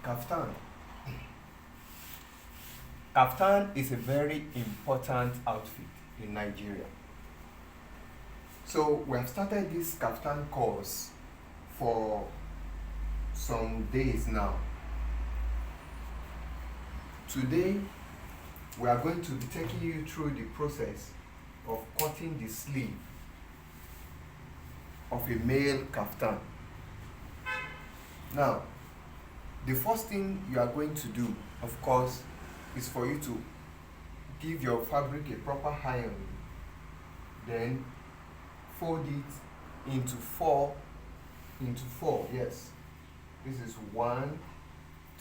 Kaftan. Kaftan is a very important outfit in Nigeria. So we have started this kaftan course for some days now. Today we are going to be taking you through the process of cutting the sleeve of a male kaftan. Now, the first thing you are going to do, of course, is for you to give your fabric a proper iron, then fold it into four, yes. This is 1,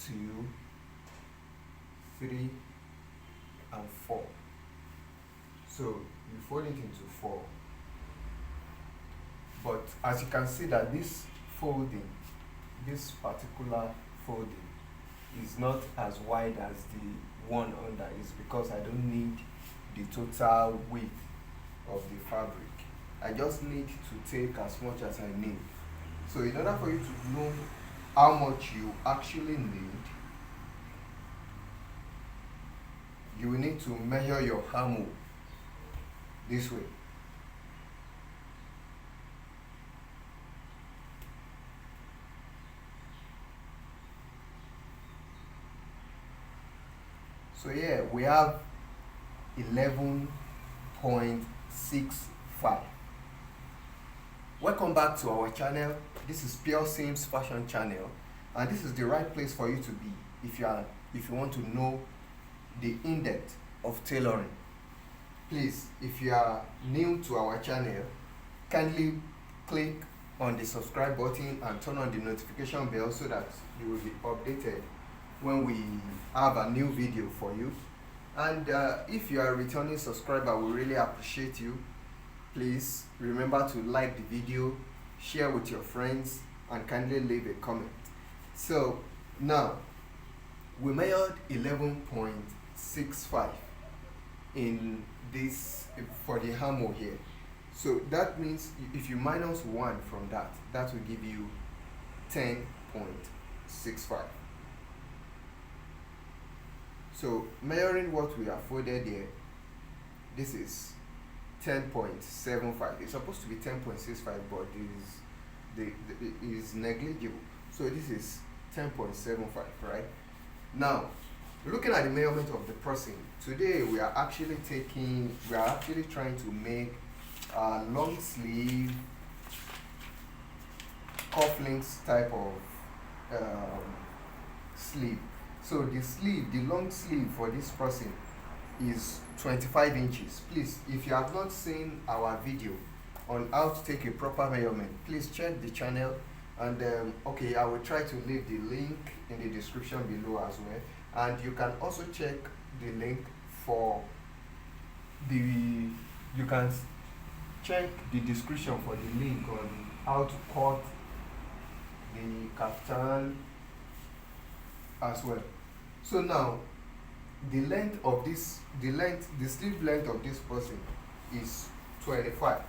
2, 3, and 4. So you fold it into 4. But as you can see that this particular folding is not as wide as the one under, is because I don't need the total width of the fabric. I just need to take as much as I need. So in order for you to know how much you actually need, you will need to measure your armhole this way. So yeah, we have 11.65. Welcome back to our channel. This is Pure Sims Fashion Channel, and this is the right place for you to be if you want to know the in-depth of tailoring. Please, if you are new to our channel, kindly click on the subscribe button and turn on the notification bell so that you will be updated when we have a new video for you. And if you are a returning subscriber, we really appreciate you. Please remember to like the video, share with your friends, and kindly leave a comment. So now we measured 11.65 in this for the armhole here. So that means if you minus 1 from that will give you 10.65. So measuring what we have folded here, this is 10.75. It's supposed to be 10.65, but it is negligible. So this is 10.75, right? Now, looking at the measurement of the person, today we are actually trying to make a long sleeve cufflinks type of sleeve. So the long sleeve for this person is 25 inches. Please, if you have not seen our video on how to take a proper measurement, please check the channel, and okay, I will try to leave the link in the description below as well, and you can also check the link for you can check the description for the link on how to cut the kaftan as well. So now the sleeve length of this person is 25.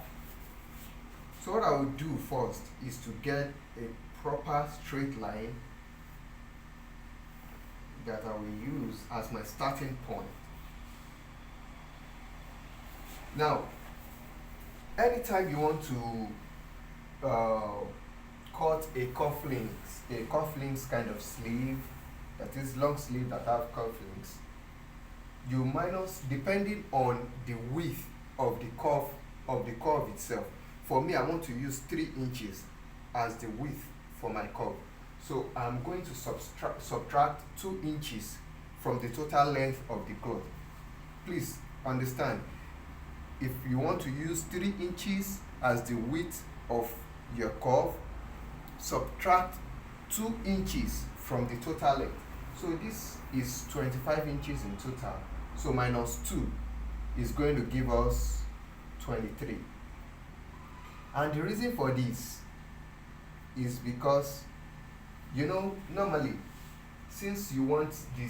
So what I will do first is to get a proper straight line that I will use as my starting point. Now, anytime you want to cut a cufflinks kind of sleeve, that is long sleeve that have cufflinks, you minus, depending on the width of the curve itself. For me, I want to use 3 inches as the width for my curve. So I'm going to subtract 2 inches from the total length of the cloth. Please understand, if you want to use 3 inches as the width of your curve, subtract 2 inches from the total length. So this is 25 inches in total. So minus 2 is going to give us 23. And the reason for this is because, you know, normally, since you want the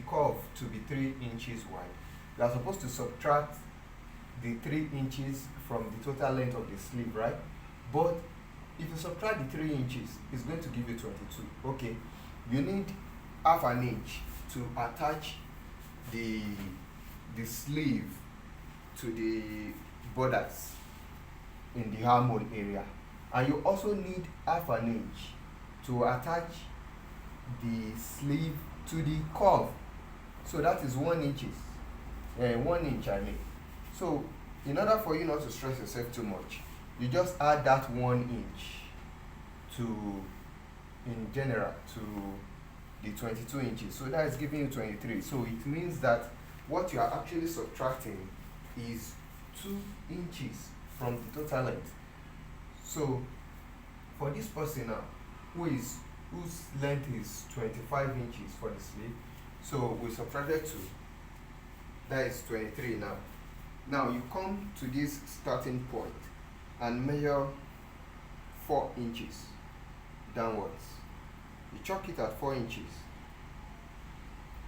curve to be 3 inches wide, you are supposed to subtract the 3 inches from the total length of the sleeve, right? But if you subtract the 3 inches, it's going to give you 22. Okay, you need half an inch to attach the sleeve to the borders in the armhole area, and you also need half an inch to attach the sleeve to the curve. So that is 1 inch. 1 inch I mean. So in order for you not to stress yourself too much, you just add that 1 inch to, in general, to the 22 inches. So that is giving you 23. So it means that what you are actually subtracting is 2 inches from the total length. So for this person now, whose length is 25 inches for the sleeve, so we subtracted 2, that is 23 now. Now you come to this starting point and measure 4 inches downwards. You chalk it at 4 inches.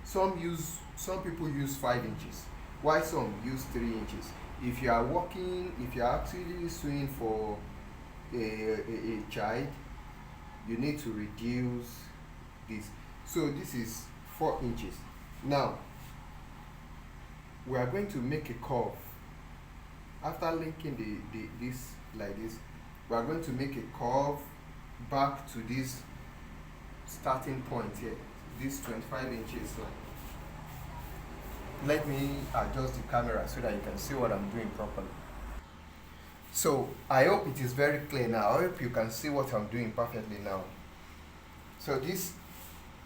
Some people use 5 inches, while some use 3 inches. If you are actually sewing for a child, you need to reduce this. So this is 4 inches. Now we are going to make a curve. After linking this like this, we are going to make a curve back to this starting point here, this 25 inches line. Let me adjust the camera so that you can see what I'm doing properly. So I hope it is very clear now. I hope you can see what I'm doing perfectly now. So this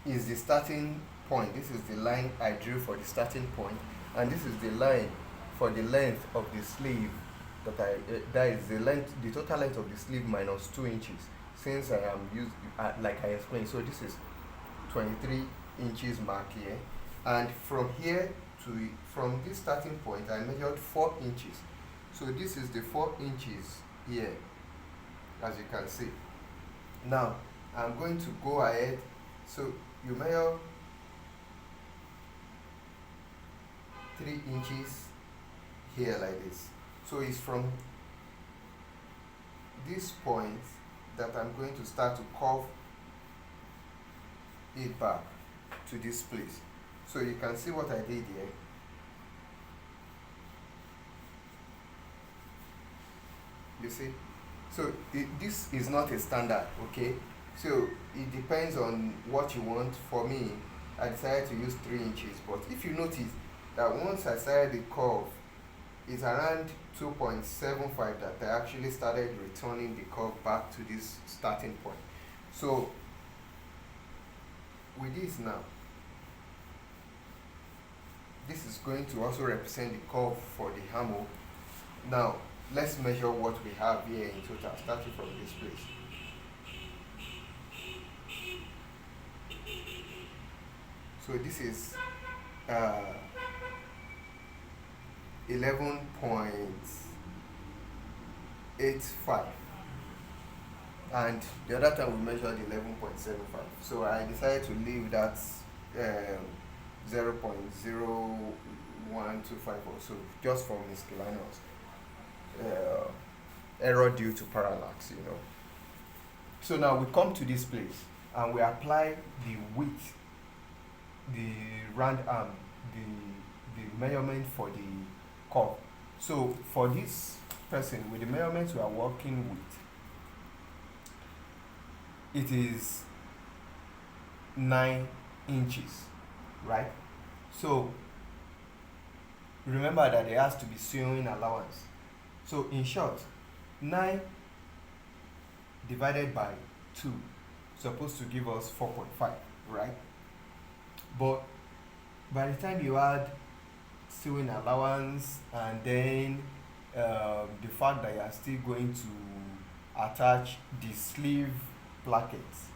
is the starting point. This is the line I drew for the starting point, and this is the line for the length of the sleeve that is the total length of the sleeve minus 2 inches, since I am used like I explained. So this is 23 inches mark here, and from this starting point I measured 4 inches. So this is the 4 inches here, as you can see. Now I'm going to go ahead. So you measure 3 inches here like this. So it's from this point that I'm going to start to curve it back to this place. So you can see what I did here. You see? So this is not a standard, okay? So it depends on what you want. For me, I decided to use 3 inches, but if you notice that once I started the curve, it's around 2.75 that I actually started returning the curve back to this starting point. So with this now, this is going to also represent the curve for the armhole. Now let's measure what we have here in total, starting from this place. So this is 11.85, and the other time we measured 11.75. So I decided to leave that 0.0125 or so, just for miscellaneous error due to parallax, you know. So now we come to this place and we apply the width, the round arm, the measurement for the curve. So for this person, with the measurements we are working with, it is 9 inches, right? So remember that there has to be sewing allowance. So in short, 9 divided by 2 supposed to give us 4.5, right? But by the time you add sewing allowance and then the fact that you are still going to attach the sleeve plackets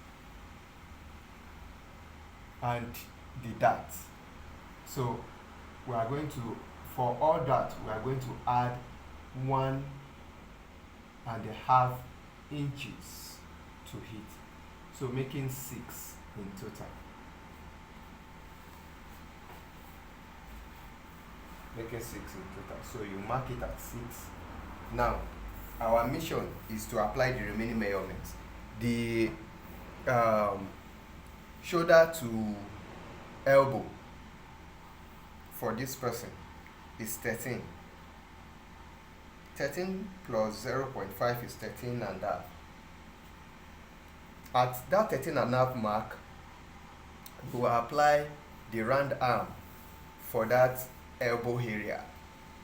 and the dart, so we are going to, for all that, we are going to add 1.5 inches to it, so making 6 in total. Making 6 in total. So you mark it at 6. Now our mission is to apply the remaining measurements. The shoulder to elbow for this person is 13. 13 plus 0.5 is 13 and a half. At that 13 and a half mark, we will apply the round arm for that elbow area.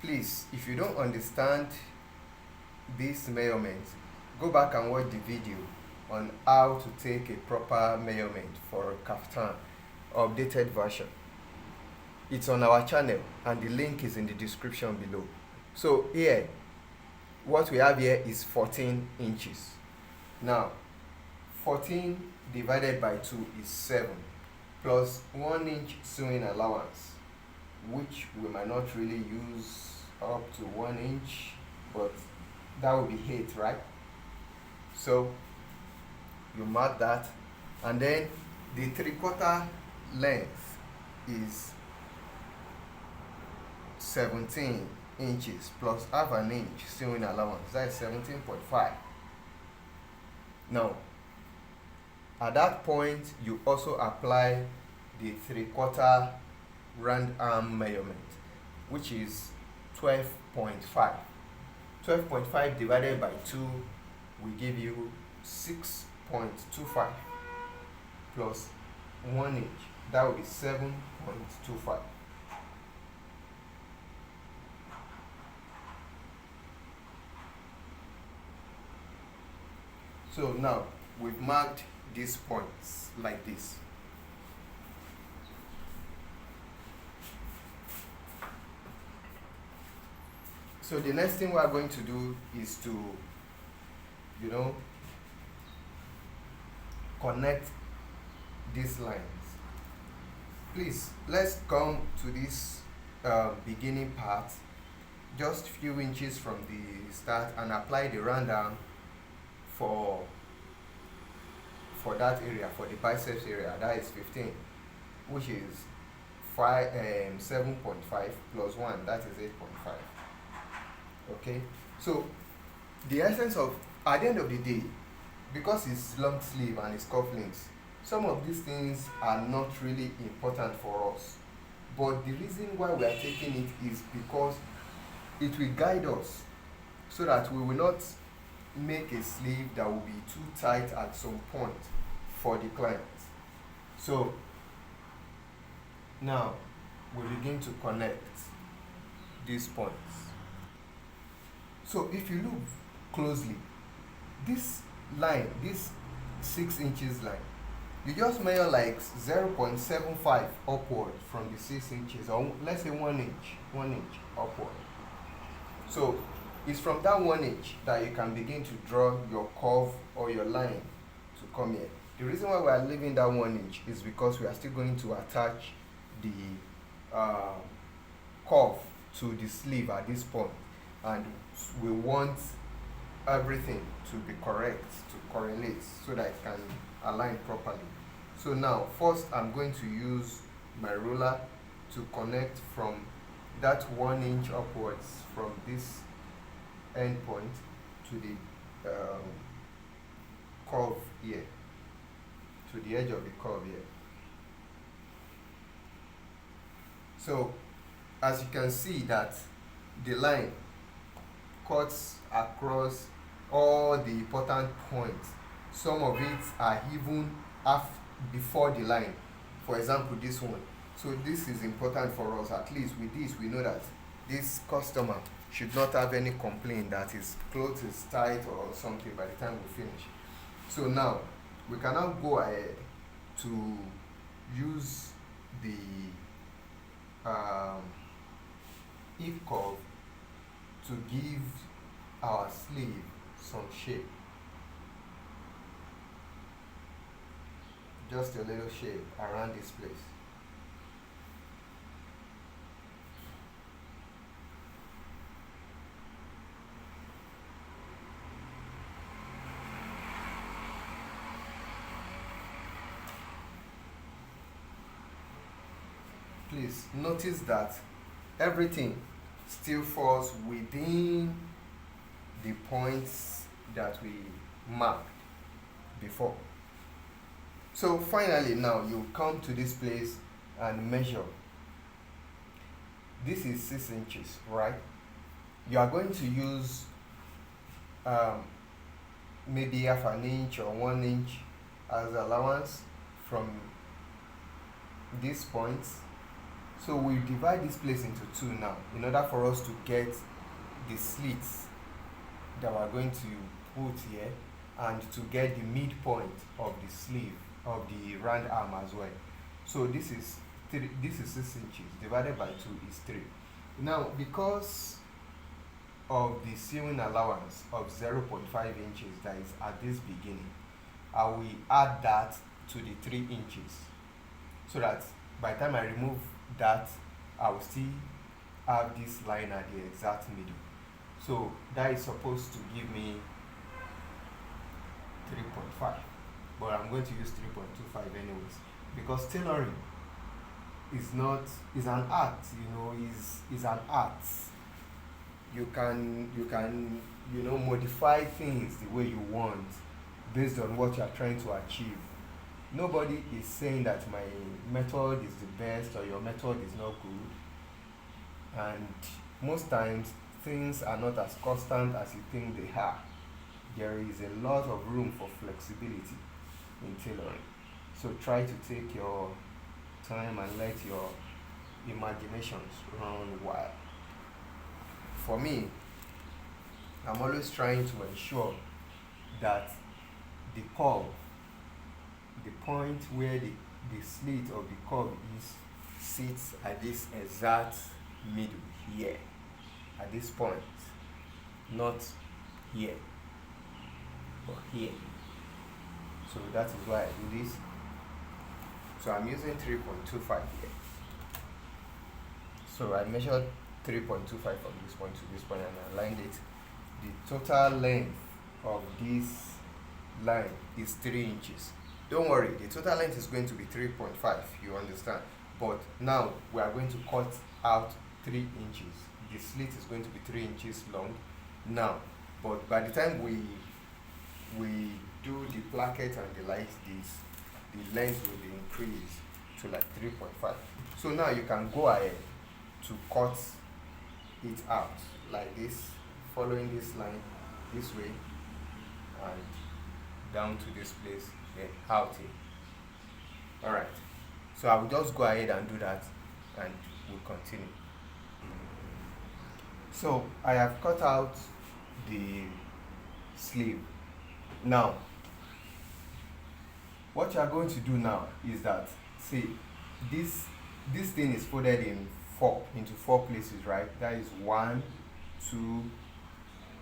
Please, if you don't understand this measurement, go back and watch the video on how to take a proper measurement for a kaftan updated version. It's on our channel and the link is in the description below. So here, what we have here is 14 inches. Now, 14 divided by 2 is 7, plus 1 inch sewing allowance, which we might not really use up to 1 inch, but that would be 8, right? So you mark that, and then the 3/4 length is 17 inches plus half an inch sewing allowance, that is 17.5. Now at that point you also apply the 3/4 round arm measurement, which is 12.5. 12.5 divided by 2 will give you 6.25 plus 1 inch, that will be 7.25. So now we've marked these points like this. So the next thing we are going to do is to, connect these lines. Please, let's come to this beginning part, just few inches from the start, and apply the round arm for that area, for the biceps area, that is 15, which is 7.5 plus 1, that is 8.5. Okay, so the essence of, at the end of the day, because it's long sleeve and it's cufflinks, some of these things are not really important for us, but the reason why we are taking it is because it will guide us so that we will not make a sleeve that will be too tight at some point for the client. So now we begin to connect these points. So if you look closely, this line, this 6 inches line, you just measure like 0.75 upward from the 6 inches, or let's say 1 inch upward. So it's from that 1 inch that you can begin to draw your curve or your line to come here. The reason why we are leaving that 1 inch is because we are still going to attach the curve to the sleeve at this point, and we want everything to be correct, to correlate, so that it can align properly. So now, first I'm going to use my ruler to connect from that 1 inch upwards from this end point to the curve here, to the edge of the curve here. So as you can see that the line cuts across all the important points. Some of it are even before the line. For example, this one. So this is important for us. At least with this, we know that this customer should not have any complaint that his clothes is tight or something by the time we finish. So now we can now go ahead to use the hip curve to give our sleeve some shape. Just a little shape around this place. Please notice that everything still falls within the points that we marked before. So finally now you come to this place and measure. This is 6 inches, right? You are going to use um, maybe half an inch or 1 inch as allowance from these points. So we divide this place into two now in order for us to get the slits that we're going to put here and to get the midpoint of the sleeve of the round arm as well. So this is 6 inches divided by 2 is 3. Now because of the sewing allowance of 0.5 inches that is at this beginning, I will add that to the 3 inches so that by the time I remove that, I will still have this line at the exact middle. So that is supposed to give me 3.5, but I'm going to use 3.25 anyways, because tailoring is an art, is an art. You can modify things the way you want based on what you are trying to achieve. Nobody is saying that my method is the best or your method is not good, and most times things are not as constant as you think they are. There is a lot of room for flexibility in tailoring. So try to take your time and let your imaginations run wild. For me, I'm always trying to ensure that the curve, the point where the slit of the curve is, sits at this exact middle here, at this point, not here, but here. So that is why I do this. So I'm using 3.25 here. So I measured 3.25 from this point to this point and I aligned it. The total length of this line is 3 inches. Don't worry, the total length is going to be 3.5, you understand. But now we are going to cut out 3 inches. The slit is going to be 3 inches long now. But by the time we do the placket and the light, the length will be increased to like 3.5. So now you can go ahead to cut it out like this, following this line this way and down to this place, then out here. Alright, so I will just go ahead and do that and we'll continue. So I have cut out the sleeve. Now what you are going to do now is that, see, this thing is folded into four places, right? That is 1, 2,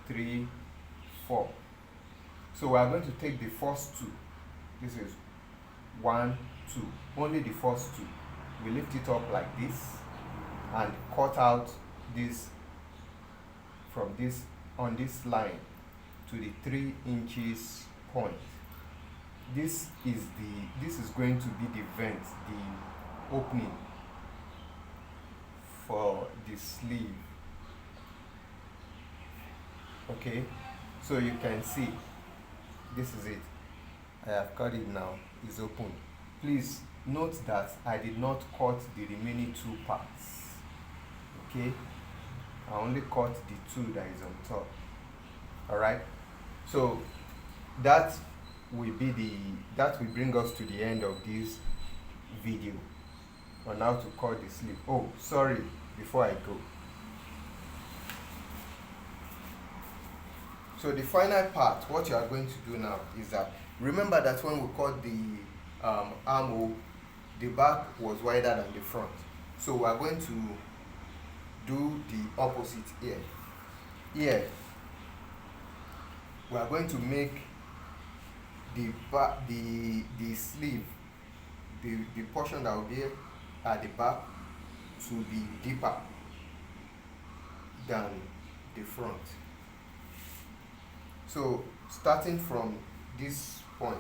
3, 4. So we are going to take the first two. This is 1, 2. Only the first two. We lift it up like this and cut out this from this on this line to the 3 inches point. This is going to be the vent, the opening for the sleeve. Okay, so you can see this is it. I have cut it now. It's open. Please note that I did not cut the remaining 2 parts. Okay, I only cut the 2 that is on top. All right, so that will bring us to the end of this video on how to cut the sleeve. Oh, sorry, before I go. So the final part, what you are going to do now is that, remember that when we cut the armhole, the back was wider than the front. So we are going to do the opposite here. Here, we are going to make the sleeve, the portion that will be at the back, to be deeper than the front. So starting from this point,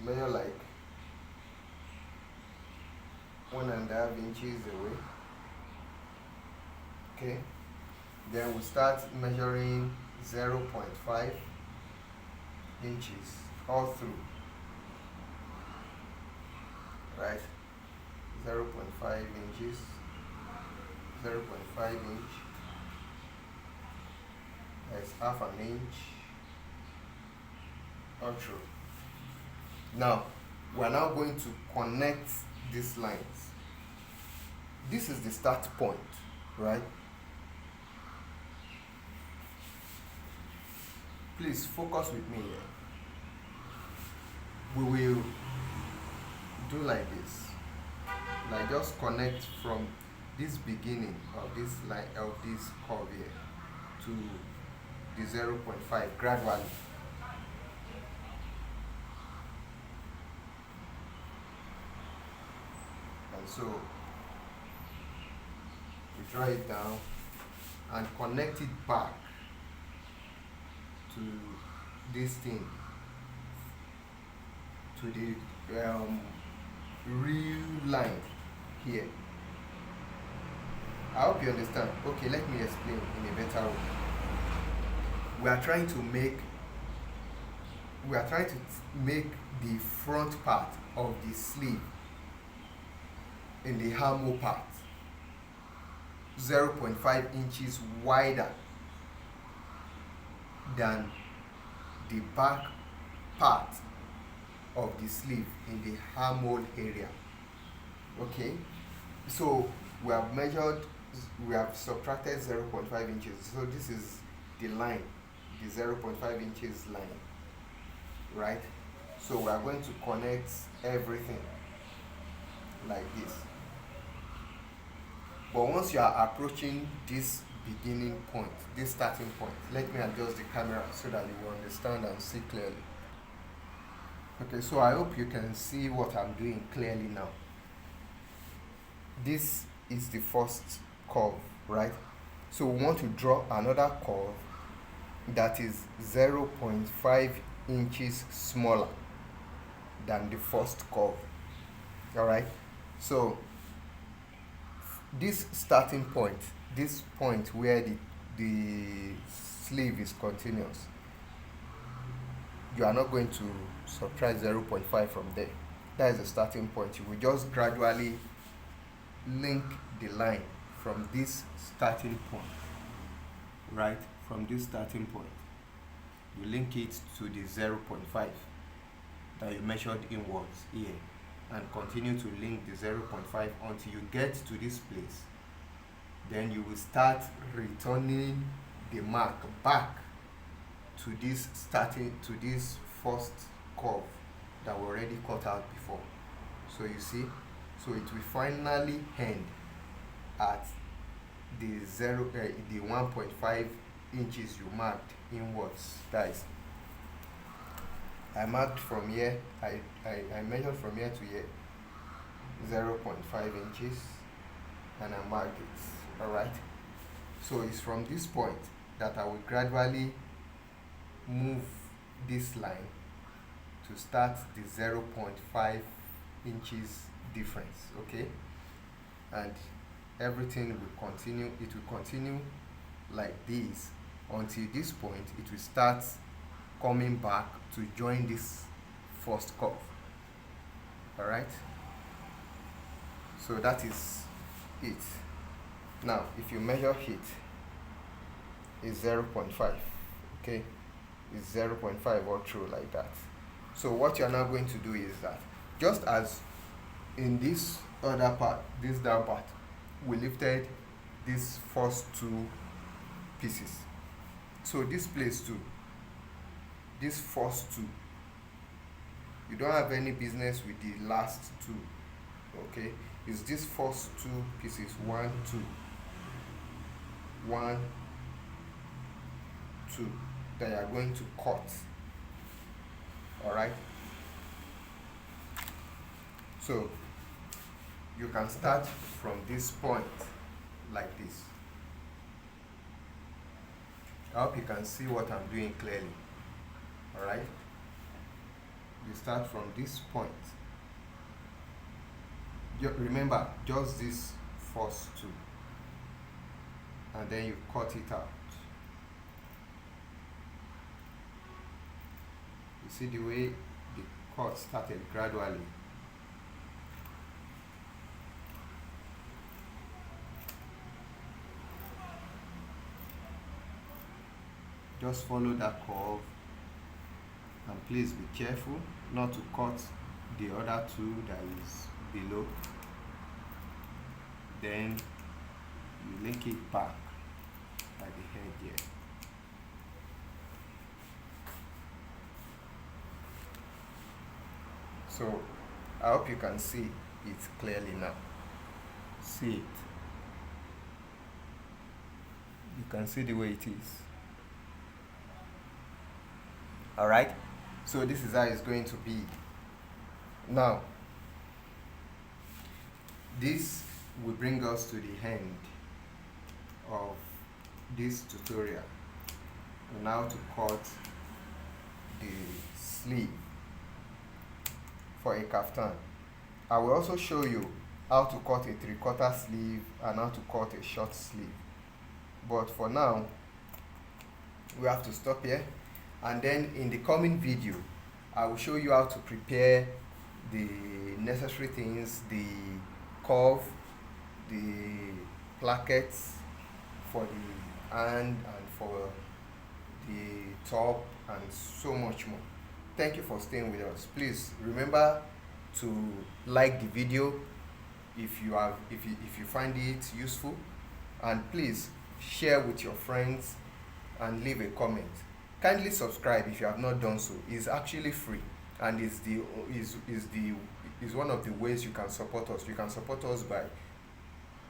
measure like 1.5 inches away. Okay, then we start measuring 0.5 inches all through. right? 0.5 inches, 0.5 inch, that's half an inch, all through. Now, we're now going to connect these lines. This is the start point, right? Please focus with me here. We will do like this. Like just connect from this beginning of this line of this curve here to the 0.5 gradually. And so we draw it down and connect it back to this thing, to the real line here. I hope you understand. Okay, let me explain in a better way. We are trying to make the front part of the sleeve in the armhole part 0.5 inches wider than the back part of the sleeve in the armhole area. Okay, so we have subtracted 0.5 inches. So this is the line, the 0.5 inches line, right? So we are going to connect everything like this. But once you are approaching this beginning point, this starting point, let me adjust the camera so that you will understand and see clearly. Okay, so I hope you can see what I'm doing clearly now. This is the first curve, right? So we want to draw another curve that is 0.5 inches smaller than the first curve. All right, so this starting point, this point where the sleeve is continuous, you are not going to subtract 0.5 from there. That is the starting point. You will just gradually link the line from this starting point, right? From this starting point, you link it to the 0.5 that you measured inwards here, and continue to link the 0.5 until you get to this place. Then you will start returning the mark back to this first curve that we already cut out before. So you see, so it will finally end at the 1.5 inches you marked inwards. Guys, I marked from here, I measured from here to here 0.5 inches, and I marked it. Alright, so it's from this point that I will gradually move this line to start the 0.5 inches difference. Okay, and everything will continue. It will continue like this until this point. It will start coming back to join this first curve. All right, so that is it. Now if you measure it, it's 0.5. okay, it's 0.5 all through like that. So what you are now going to do is that, just as in this other part, this down part, we lifted these first two pieces. So this place too, this first two, you don't have any business with the last two. Okay, it's this first two pieces, 1, 2, 1, 2, that you are going to cut. All right, so you can start from this point like this. I hope you can see what I'm doing clearly. All right, you start from this point. Remember, just this first two, and then you cut it out. You see the way the cut started gradually. Just follow that curve, and please be careful not to cut the other two that is below. Then you link it back by the head here. So I hope you can see it clearly now. See it. You can see the way it is. Alright, so this is how it's going to be. Now, this will bring us to the end of this tutorial on how to cut the sleeve for a kaftan. I will also show you how to cut a 3/4 sleeve and how to cut a short sleeve. But for now, we have to stop here, and then in the coming video I will show you how to prepare the necessary things, the curve, the plackets for the hand and for the top, and so much more. Thank you for staying with us. Please remember to like the video if you find it useful, and please share with your friends and leave a comment. Kindly subscribe if you have not done so. It's actually free, and is one of the ways you can support us. You can support us by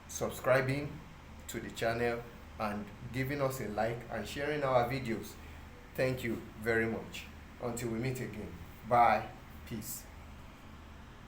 subscribing to the channel and giving us a like and sharing our videos. Thank you very much. Until we meet again. Bye. Peace.